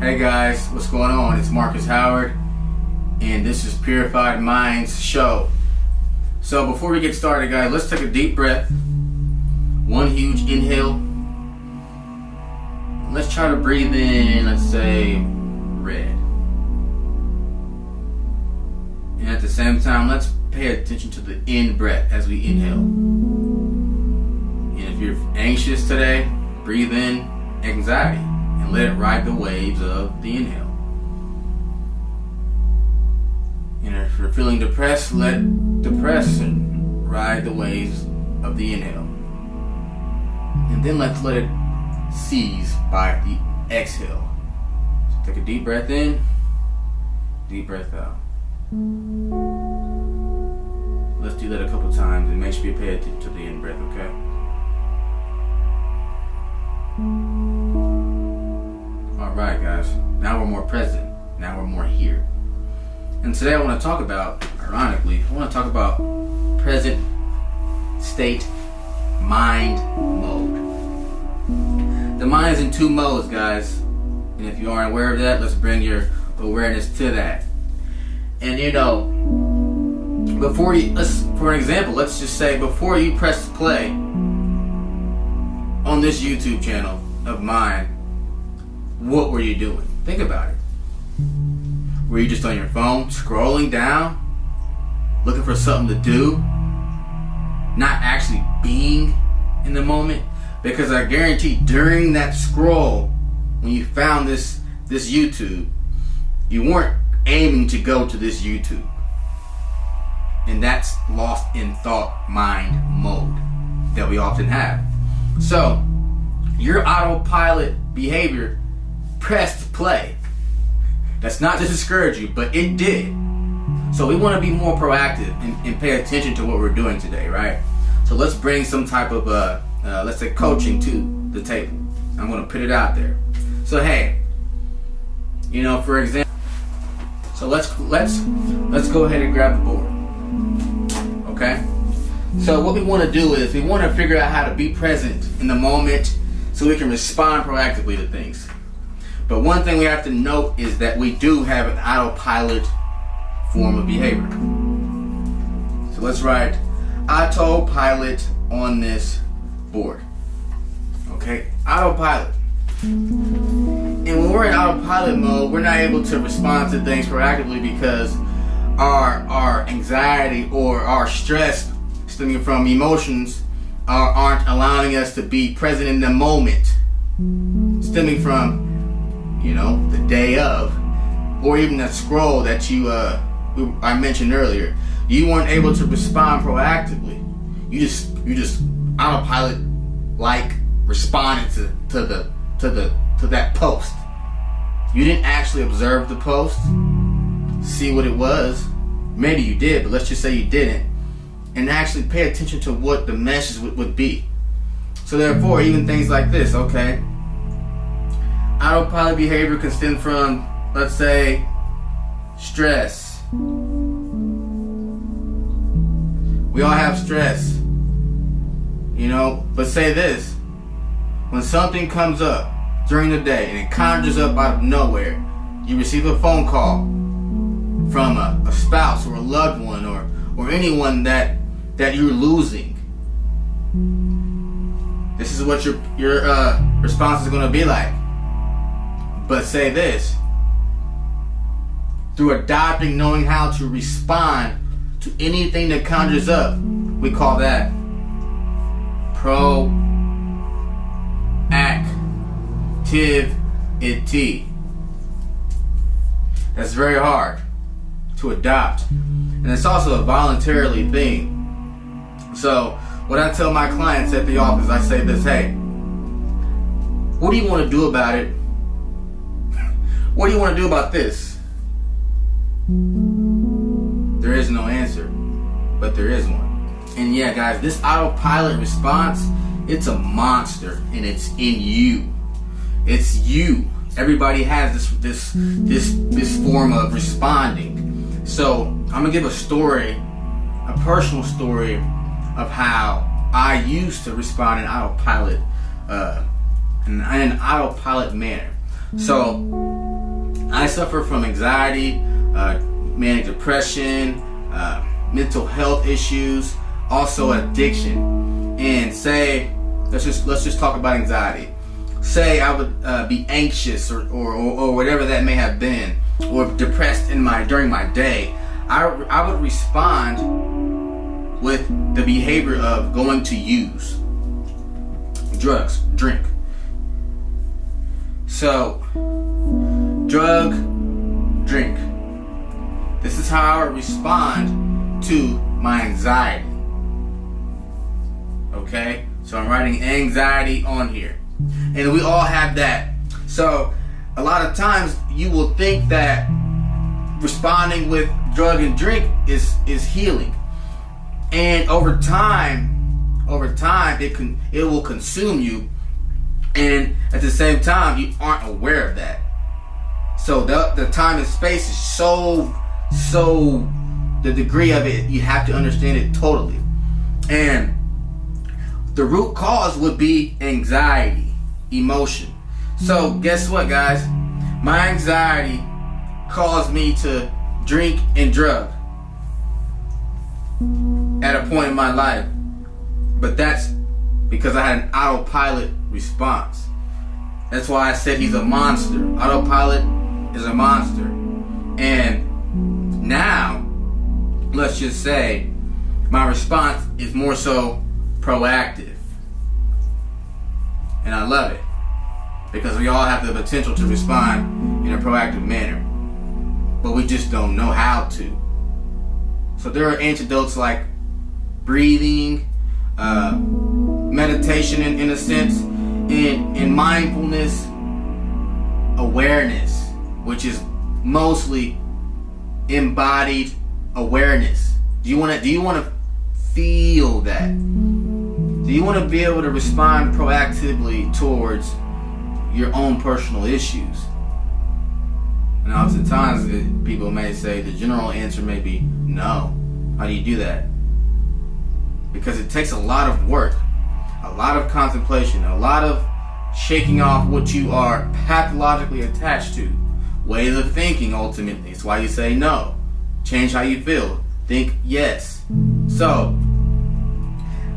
Hey guys, what's going on? It's Marcus Howard, and this is Purified Minds Show. So before we get started, guys, let's take a deep breath. One huge inhale. Let's try to breathe in, let's say, red. And at the same time, let's pay attention to the in breath as we inhale. And if you're anxious today, breathe in anxiety and let it ride the waves of the inhale. And if you're feeling depressed, let depression ride the waves of the inhale. And then let's let it seize by the exhale. So take a deep breath in, deep breath out. Let's do that a couple times and make sure you pay attention to the in breath, okay? Alright guys, now we're more present. Now we're more here. And today I want to talk about, ironically, I want to talk about present state mind mode. The mind is in two modes, guys. And if you aren't aware of that, let's bring your awareness to that. And you know, for an example, let's just say before you press play on this YouTube channel of mine, what were you doing? Think about it. Were you just on your phone, scrolling down, looking for something to do, not actually being in the moment? Because I guarantee during that scroll, when you found this YouTube, you weren't aiming to go to this YouTube. And that's lost in thought mind mode that we often have. So your autopilot behavior pressed play. That's not to discourage you, but it did. So we want to be more proactive and pay attention to what we're doing today, right? So let's bring some type of let's say coaching to the table. I'm going to put it out there. So hey, you know, for example, so let's go ahead and grab the board. Okay? So what we want to do is we want to figure out how to be present in the moment so we can respond proactively to things. But one thing we have to note is that we do have an autopilot form of behavior. So let's write autopilot on this board. Okay? Autopilot. And when we're in autopilot mode, we're not able to respond to things proactively because our anxiety or our stress stemming from emotions aren't allowing us to be present in the moment, stemming from, you know, the day of, or even that scroll that I mentioned earlier. You weren't able to respond proactively. You just autopilot like responded to that post. You didn't actually observe the post, see what it was. Maybe you did, but let's just say you didn't, and actually pay attention to what the message would be. So therefore, even things like this, okay? Autopilot behavior can stem from, let's say, stress. We all have stress, you know, but say this. When something comes up during the day and it conjures up out of nowhere, you receive a phone call from a spouse or a loved one or anyone that you're losing. This is what your response is going to be like. But say this. Through adopting, knowing how to respond to anything that conjures up, we call that proactivity. That's very hard to adopt. And it's also a voluntarily thing. So when I tell my clients at the office, I say this, hey, what do you want to do about it? What do you want to do about this? There is no answer, but there is one. And yeah, guys, this autopilot response, it's a monster, and it's in you. It's you. Everybody has this form of responding. So I'm gonna give a story, a personal story of how I used to respond in autopilot, in an autopilot manner. So I suffer from anxiety, manic depression, mental health issues, also addiction. And say, let's just talk about anxiety. Say I would be anxious or whatever that may have been, or depressed during my day. I would respond with the behavior of going to use drugs, drink. So, drug, drink. This is how I would respond to my anxiety. Okay? So I'm writing anxiety on here. And we all have that. So, a lot of times you will think that responding with drug and drink is healing. And over time it will consume you, and at the same time you aren't aware of that. So the time and space is so the degree of it, you have to understand it totally. And the root cause would be anxiety, emotion. So guess what, guys? My anxiety caused me to drink and drug at a point in my life. But that's because I had an autopilot response. That's why I said he's a monster. Autopilot is a monster. And now, let's just say, my response is more so proactive. And I love it. Because we all have the potential to respond in a proactive manner. But we just don't know how to. So there are antidotes like breathing, meditation in a sense, and mindfulness, awareness, which is mostly embodied awareness. Do you want to feel that? Do you want to be able to respond proactively towards your own personal issues? And oftentimes people may say the general answer may be no. How do you do that? Because it takes a lot of work, a lot of contemplation, a lot of shaking off what you are pathologically attached to. Ways of thinking, ultimately. It's why you say no. Change how you feel. Think yes. So,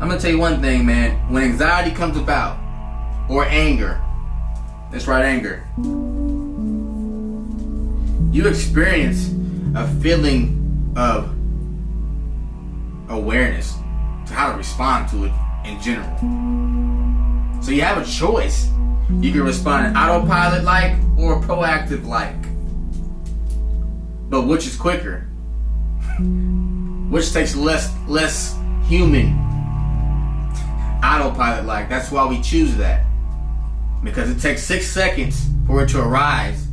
I'm going to tell you one thing, man. When anxiety comes about, or anger, let's write anger. You experience a feeling of awareness to how to respond to it in general. So you have a choice. You can respond autopilot-like or proactive-like. But which is quicker? Which takes less human? Autopilot-like. That's why we choose that. Because it takes 6 seconds for it to arise.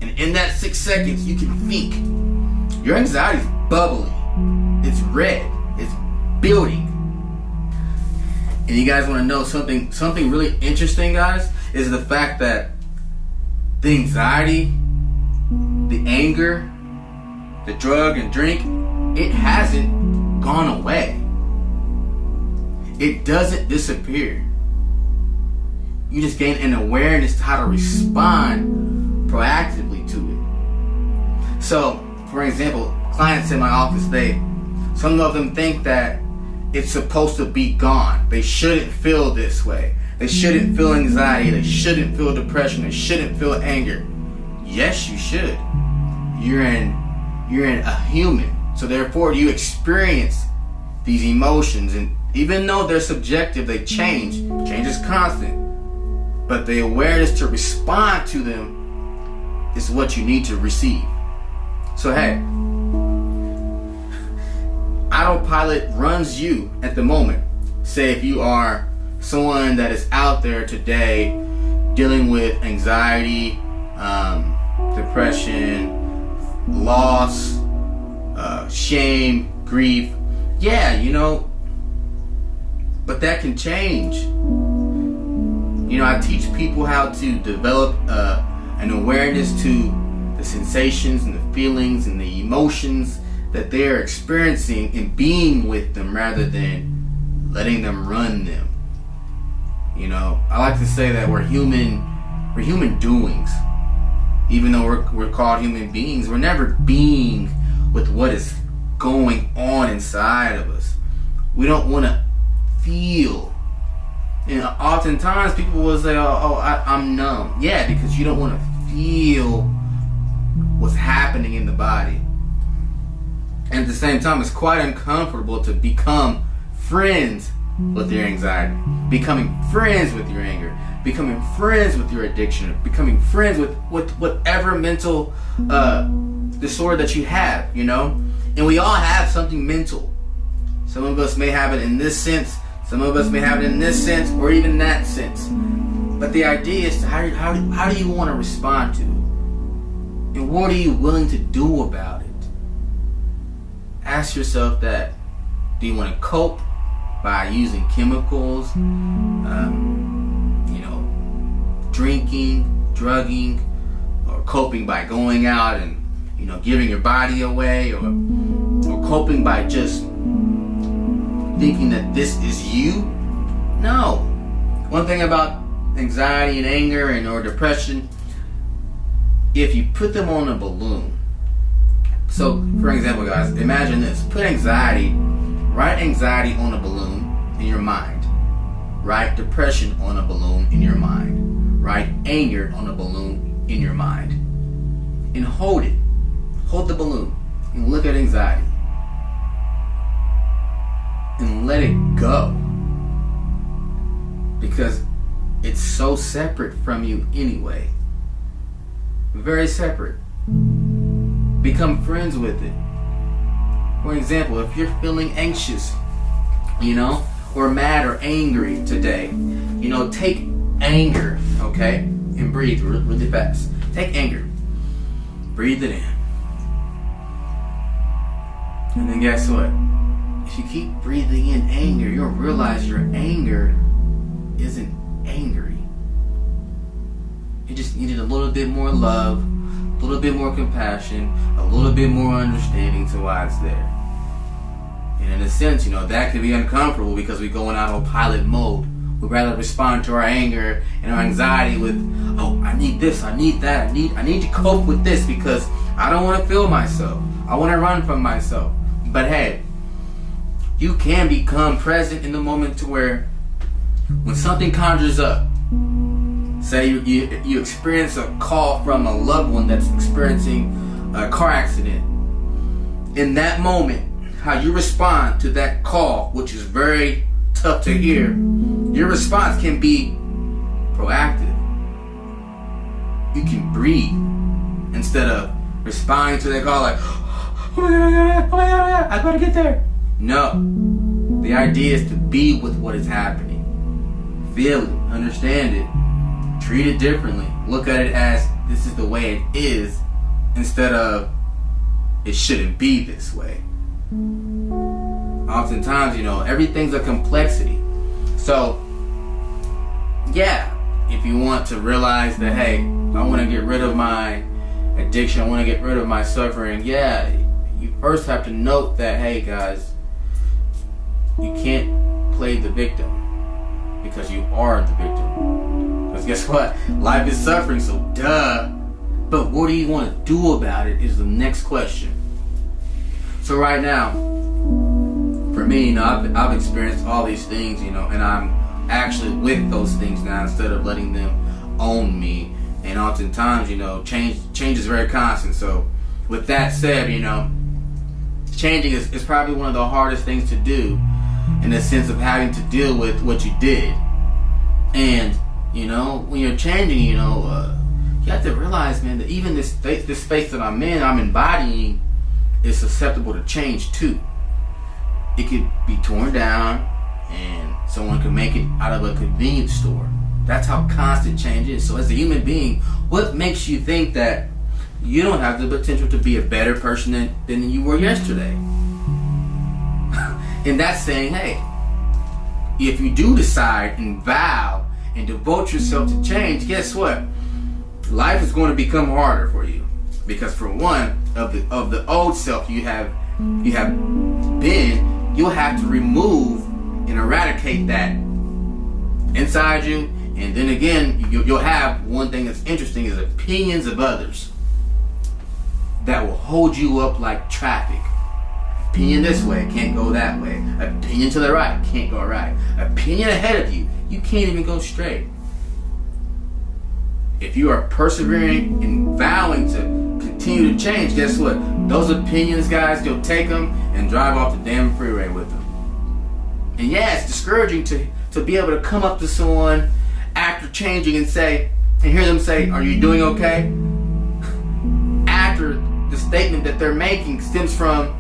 And in that 6 seconds, you can think. Your anxiety is bubbly. It's red. It's building. And you guys want to know something really interesting, guys, is the fact that the anxiety, the anger, the drug and drink, it hasn't gone away. It doesn't disappear. You just gain an awareness to how to respond proactively to it. So, for example, clients in my office, some of them think that it's supposed to be gone. They shouldn't feel this way. They shouldn't feel anxiety. They shouldn't feel depression. They shouldn't feel anger. Yes, you should. You're a human. So therefore, you experience these emotions, and even though they're subjective, they change. Change is constant. But the awareness to respond to them is what you need to receive. So hey, autopilot runs you at the moment. Say if you are someone that is out there today dealing with anxiety, depression, loss, shame, grief. Yeah, but that can change. I teach people how to develop an awareness to the sensations and the feelings and the emotions that they're experiencing and being with them rather than letting them run them. I like to say that we're human doings. Even though we're called human beings, we're never being with what is going on inside of us. We don't want to feel. And oftentimes people will say, I'm numb. Yeah, because you don't want to feel what's happening in the body. And at the same time, it's quite uncomfortable to become friends with your anxiety, becoming friends with your anger, becoming friends with your addiction, becoming friends with whatever mental disorder that you have, you know? And we all have something mental. Some of us may have it in this sense, some of us may have it in this sense, or even that sense. But the idea is how do you want to respond to it? And what are you willing to do about it? Ask yourself that. Do you want to cope by using chemicals, drinking, drugging, or coping by going out and, giving your body away, or coping by just thinking that this is you? No. One thing about anxiety and anger or depression, if you put them on a balloon. So, for example, guys, imagine this. Write anxiety on a balloon in your mind. Write depression on a balloon in your mind. Write anger on a balloon in your mind. And hold it. Hold the balloon. And look at anxiety. And let it go. Because it's so separate from you anyway. Very separate. Become friends with it. For example, if you're feeling anxious, or mad or angry today, take anger, okay? And breathe really fast. Take anger. Breathe it in. And then guess what? If you keep breathing in anger, you'll realize your anger isn't angry. You just needed a little bit more love, a little bit more compassion, a little bit more understanding to why it's there. And in a sense, that can be uncomfortable because we go in autopilot mode. We'd rather respond to our anger and our anxiety with, I need this, I need that, I need to cope with this because I don't want to feel myself. I want to run from myself. But hey, you can become present in the moment to where when something conjures up, say you experience a call from a loved one that's experiencing a car accident. In that moment, how you respond to that call, which is very tough to hear, your response can be proactive. You can breathe instead of responding to that call like, oh my god, I gotta get there. No. The idea is to be with what is happening. Feel it, understand it, treat it differently. Look at it as this is the way it is instead of it shouldn't be this way. Oftentimes, everything's a complexity. So, yeah, if you want to realize that, hey, I want to get rid of my addiction, I want to get rid of my suffering, yeah, you first have to note that, hey, guys, you can't play the victim because you are the victim. Because guess what? Life is suffering, so duh. But what do you want to do about it is the next question. So right now, for me, I've experienced all these things, and I'm actually with those things now instead of letting them own me. And oftentimes, change is very constant. So with that said, changing is probably one of the hardest things to do in the sense of having to deal with what you did. And, when you're changing, you have to realize, man, that even this space that I'm embodying is susceptible to change too. It could be torn down and someone could make it out of a convenience store. That's how constant change is. So as a human being, what makes you think that you don't have the potential to be a better person than you were yesterday? And that's saying, hey, if you do decide and vow and devote yourself to change, guess what? Life is going to become harder for you. Because for one, of the old self you have been, you'll have to remove and eradicate that inside you And then again, you'll have one thing that's interesting is opinions of others that will hold you up like traffic. Opinion this way, can't go that way. Opinion to the right, can't go right. Opinion ahead of you, you can't even go straight. If you are persevering and vowing to continue to change, guess what? Those opinions, guys, you'll take them and drive off the damn freeway with them. And yeah, it's discouraging to be able to come up to someone after changing and hear them say, "Are you doing okay?" After the statement that they're making stems from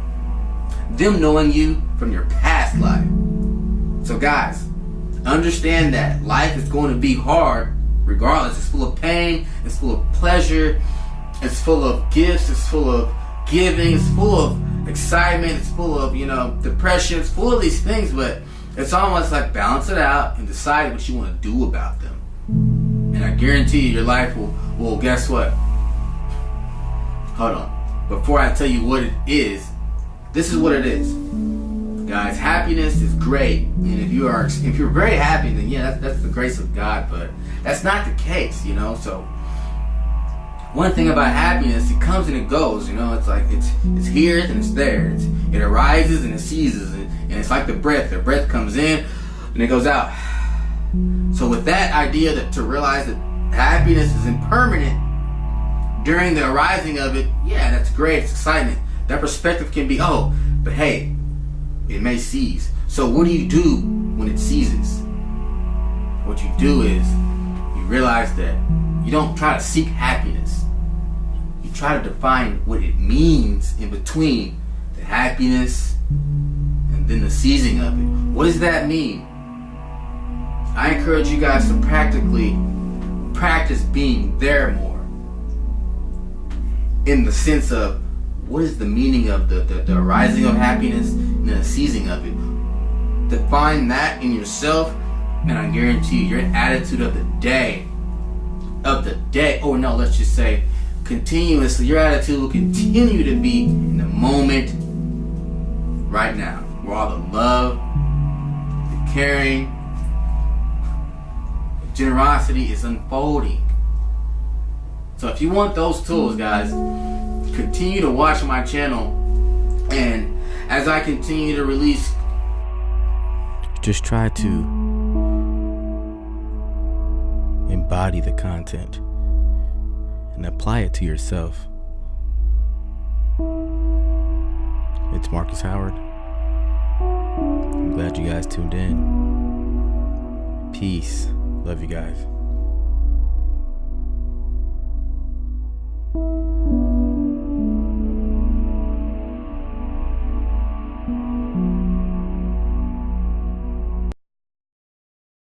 them knowing you from your past life. So guys, understand that life is going to be hard regardless. It's full of pain, it's full of pleasure, it's full of gifts, it's full of giving, it's full of excitement, it's full of, depression, it's full of these things, but it's almost like balance it out and decide what you want to do about them. And I guarantee you your life will guess what? Hold on. Before I tell you what it is, this is what it is. Guys, happiness is great. And if you're very happy, then yeah, that's the grace of God, but that's not the case, So one thing about happiness, it comes and it goes, It's like it's here and it's there. It arises and it ceases, and it's like the breath. The breath comes in and it goes out. So with that idea that to realize that happiness is impermanent during the arising of it, yeah, that's great. It's excitement. That perspective can be, but hey, it may cease. So what do you do when it ceases? What you do is you realize that you don't try to seek happiness. You try to define what it means in between the happiness and then the seizing of it. What does that mean? I encourage you guys to practically practice being there more. In the sense of what is the meaning of the arising of happiness and the seizing of it. Define that in yourself, and I guarantee you, your attitude of the day, let's just say continuously, your attitude will continue to be in the moment right now, where all the love, the caring, the generosity is unfolding. So if you want those tools, guys, continue to watch my channel, and as I continue to release, just try to embody the content and apply it to yourself. It's Marcus Howard. I'm glad you guys tuned in. Peace. Love you guys.